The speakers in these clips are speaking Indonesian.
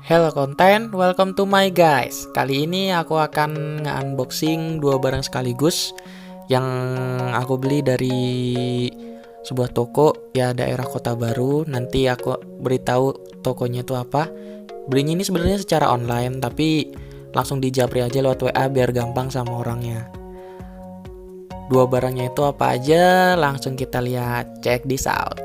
Hello konten, welcome to my guys. Kali ini aku akan nge-unboxing dua barang sekaligus yang aku beli dari sebuah toko ya daerah Kota Baru. Nanti aku beritahu tokonya itu apa. Belinya ini sebenarnya secara online, tapi langsung dijapri aja lewat WA biar gampang sama orangnya. Dua barangnya itu apa aja? Langsung kita lihat. Check this out.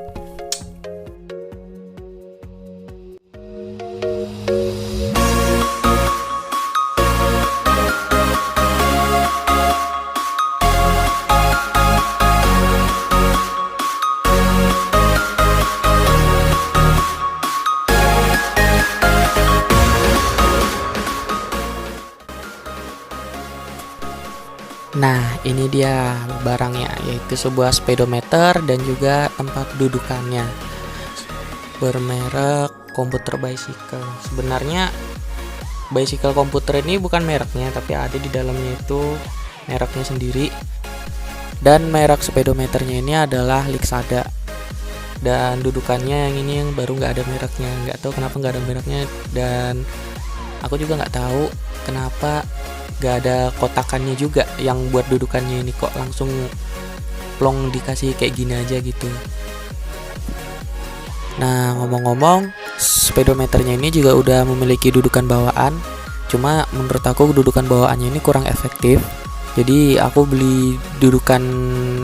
Nah, ini dia barangnya, yaitu sebuah speedometer dan juga tempat dudukannya. Bermerek Komputer Bicycle. Sebenarnya bicycle komputer ini bukan mereknya, tapi ada di dalamnya itu mereknya sendiri. Dan merek speedometernya ini adalah Lixada. Dan dudukannya yang ini yang baru nggak ada mereknya. Nggak tahu kenapa nggak ada mereknya, dan aku juga nggak tahu kenapa gak ada kotakannya juga yang buat dudukannya ini, kok langsung plong dikasih kayak gini aja gitu. Nah, ngomong-ngomong, speedometernya ini juga udah memiliki dudukan bawaan, cuma menurut aku dudukan bawaannya ini kurang efektif. Jadi aku beli dudukan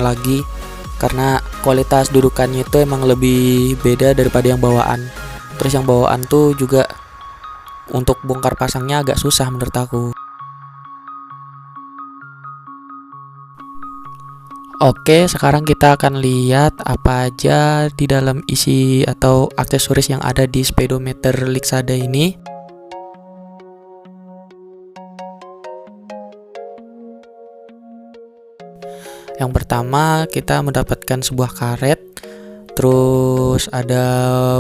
lagi karena kualitas dudukannya itu emang lebih beda daripada yang bawaan. Terus yang bawaan tuh juga untuk bongkar pasangnya agak susah menurut aku. Oke, sekarang kita akan lihat apa aja di dalam isi atau aksesoris yang ada di speedometer Lixada ini. Yang pertama, kita mendapatkan sebuah karet, terus ada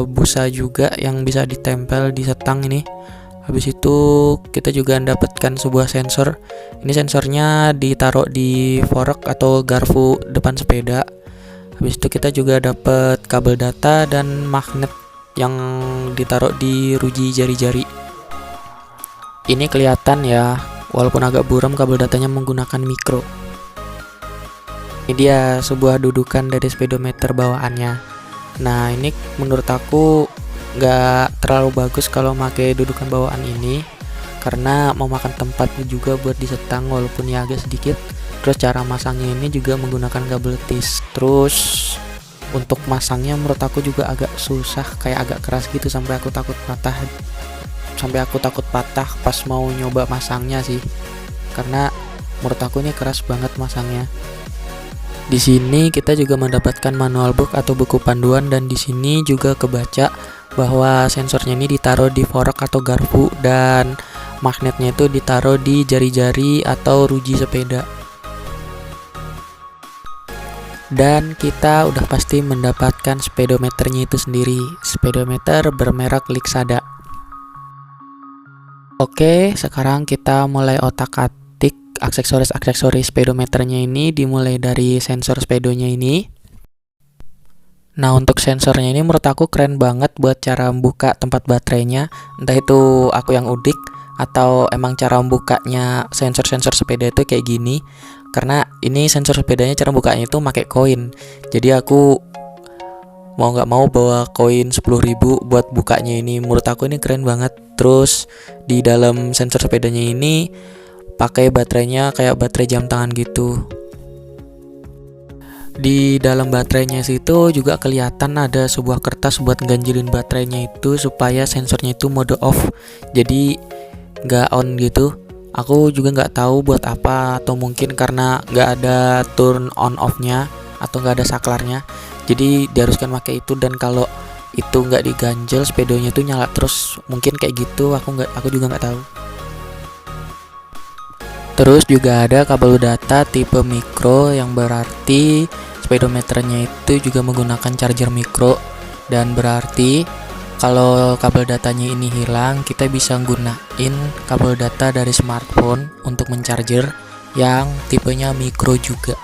busa juga yang bisa ditempel di setang ini. Habis itu kita juga mendapatkan sebuah sensor. Ini sensornya ditaruh di fork atau garpu depan sepeda. Habis itu kita juga dapat kabel data dan magnet yang ditaruh di ruji jari-jari. Ini kelihatan ya, walaupun agak buram, kabel datanya menggunakan mikro. Ini dia sebuah dudukan dari speedometer bawaannya. Nah, ini menurut aku nggak terlalu bagus kalau pakai dudukan bawaan ini karena memakan tempat juga buat disetang walaupun ya agak sedikit. Terus cara masangnya ini juga menggunakan kabel tis. Terus untuk masangnya menurut aku juga agak susah, kayak agak keras gitu sampai aku takut patah pas mau nyoba masangnya sih, karena menurut aku ini keras banget masangnya. Di sini kita juga mendapatkan manual book atau buku panduan, dan di sini juga kebaca bahwa sensornya ini ditaruh di fork atau garpu dan magnetnya itu ditaruh di jari-jari atau ruji sepeda. Dan kita udah pasti mendapatkan speedometernya itu sendiri, speedometer bermerek Lixada. Oke, sekarang kita mulai otak-atik aksesoris-aksesoris speedometernya ini, dimulai dari sensor speedonya ini. Nah, untuk sensornya ini menurut aku keren banget buat cara membuka tempat baterainya. Entah itu aku yang udik atau emang cara membukanya sensor-sensor sepeda itu kayak gini. Karena ini sensor sepedanya cara bukanya itu pakai koin. Jadi aku mau nggak mau bawa koin 10.000 buat bukanya ini. Menurut aku ini keren banget. Terus di dalam sensor sepedanya ini pakai baterainya kayak baterai jam tangan gitu. Di dalam baterainya situ juga kelihatan ada sebuah kertas buat ganjilin baterainya itu supaya sensornya itu mode off, jadi nggak on gitu. Aku juga nggak tahu buat apa, atau mungkin karena nggak ada turn on off-nya atau nggak ada saklarnya, jadi diharuskan pakai itu. Dan kalau itu nggak diganjel, speedonya itu nyala terus, mungkin kayak gitu. Aku juga nggak tahu. Terus juga ada kabel data tipe mikro, yang berarti speedometernya itu juga menggunakan charger mikro, dan berarti kalau kabel datanya ini hilang, kita bisa gunain kabel data dari smartphone untuk mencharger yang tipenya mikro juga.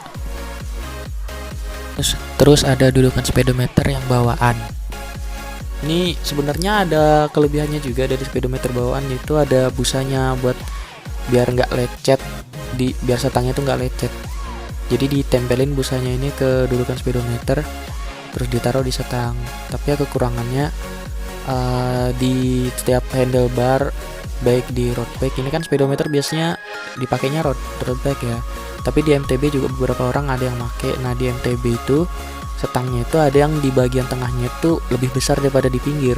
Terus ada dudukan speedometer yang bawaan. Ini sebenarnya ada kelebihannya juga dari speedometer bawaan, yaitu ada busanya buat biar nggak lecet, biar setangnya tuh nggak lecet. Jadi ditempelin busanya ini ke dudukan speedometer, terus ditaruh di setang. Tapi ya kekurangannya di setiap handlebar, baik di road bike, ini kan speedometer biasanya dipakainya road bike ya. Tapi di MTB juga beberapa orang ada yang pakai. Nah di MTB itu setangnya itu ada yang di bagian tengahnya itu lebih besar daripada di pinggir,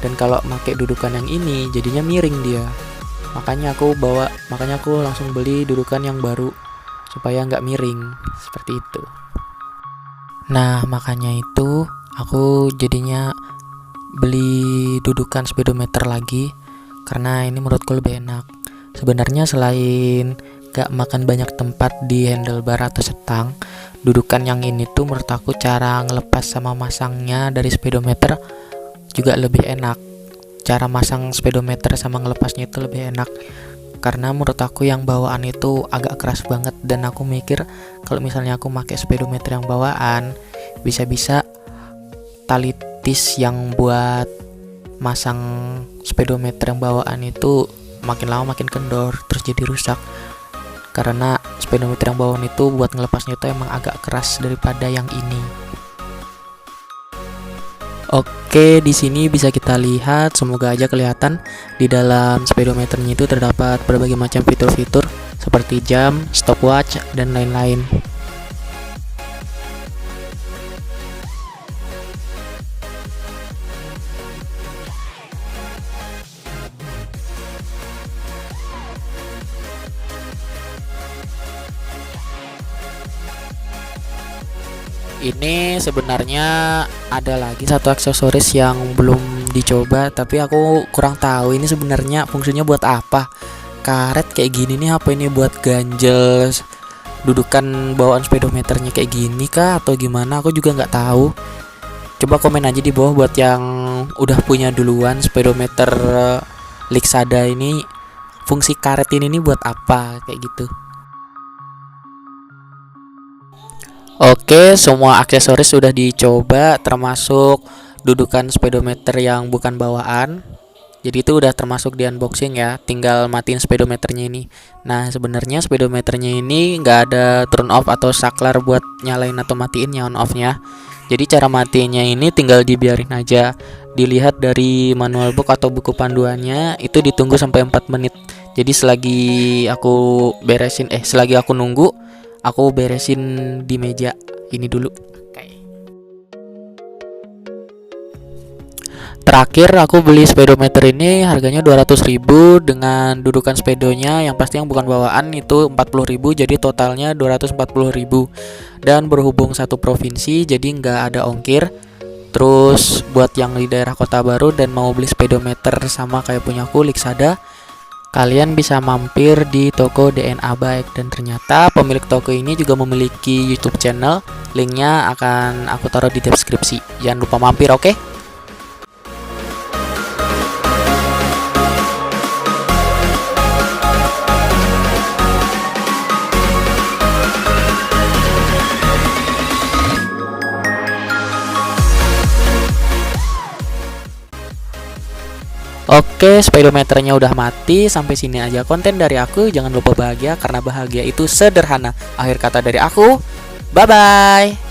dan kalau pakai dudukan yang ini jadinya miring dia. Makanya aku langsung beli dudukan yang baru supaya nggak miring seperti itu. Nah makanya itu aku jadinya beli dudukan speedometer lagi, karena ini menurutku lebih enak. Sebenarnya selain gak makan banyak tempat di handlebar atau setang, dudukan yang ini tuh menurut aku cara ngelepas sama masangnya dari speedometer juga lebih enak. Cara masang speedometer sama ngelepasnya itu lebih enak, karena menurut aku yang bawaan itu agak keras banget, dan aku mikir kalau misalnya aku pakai speedometer yang bawaan, bisa-bisa tali tis yang buat masang speedometer yang bawaan itu makin lama makin kendor, terus jadi rusak. Karena speedometer yang bawaan itu buat ngelepasnya itu emang agak keras daripada yang ini. Oke, di sini bisa kita lihat, semoga aja kelihatan di dalam speedometernya itu terdapat berbagai macam fitur-fitur seperti jam, stopwatch, dan lain-lain. Ini sebenarnya ada lagi satu aksesoris yang belum dicoba, tapi aku kurang tahu ini sebenarnya fungsinya buat apa. Karet kayak gini nih, apa ini buat ganjel dudukan bawaan speedometernya kayak gini kah atau gimana? Aku juga nggak tahu. Coba komen aja di bawah buat yang udah punya duluan speedometer Lixada ini, fungsi karet ini nih buat apa kayak gitu. Oke, semua aksesoris sudah dicoba, termasuk dudukan speedometer yang bukan bawaan. Jadi itu udah termasuk di unboxing ya, tinggal matiin speedometernya ini. Nah sebenarnya speedometernya ini nggak ada turn off atau saklar buat nyalain atau matiin ya, on off-nya. Jadi cara matiinnya ini tinggal dibiarin aja. Dilihat dari manual book atau buku panduannya, itu ditunggu sampai 4 menit. Jadi selagi aku nunggu, aku beresin di meja ini dulu. Terakhir aku beli speedometer ini harganya 200.000 dengan dudukan speedonya yang pasti yang bukan bawaan itu 40.000, jadi totalnya 240.000. Dan berhubung satu provinsi jadi nggak ada ongkir. Terus buat yang di daerah Kota Baru dan mau beli speedometer sama kayak punyaku Lixada, kalian bisa mampir di toko DNA Bike, dan ternyata pemilik toko ini juga memiliki YouTube channel. Linknya akan aku taruh di deskripsi. Jangan lupa mampir, oke? Oke, speedometernya udah mati. Sampai sini aja konten dari aku. Jangan lupa bahagia, karena bahagia itu sederhana. Akhir kata dari aku, bye-bye.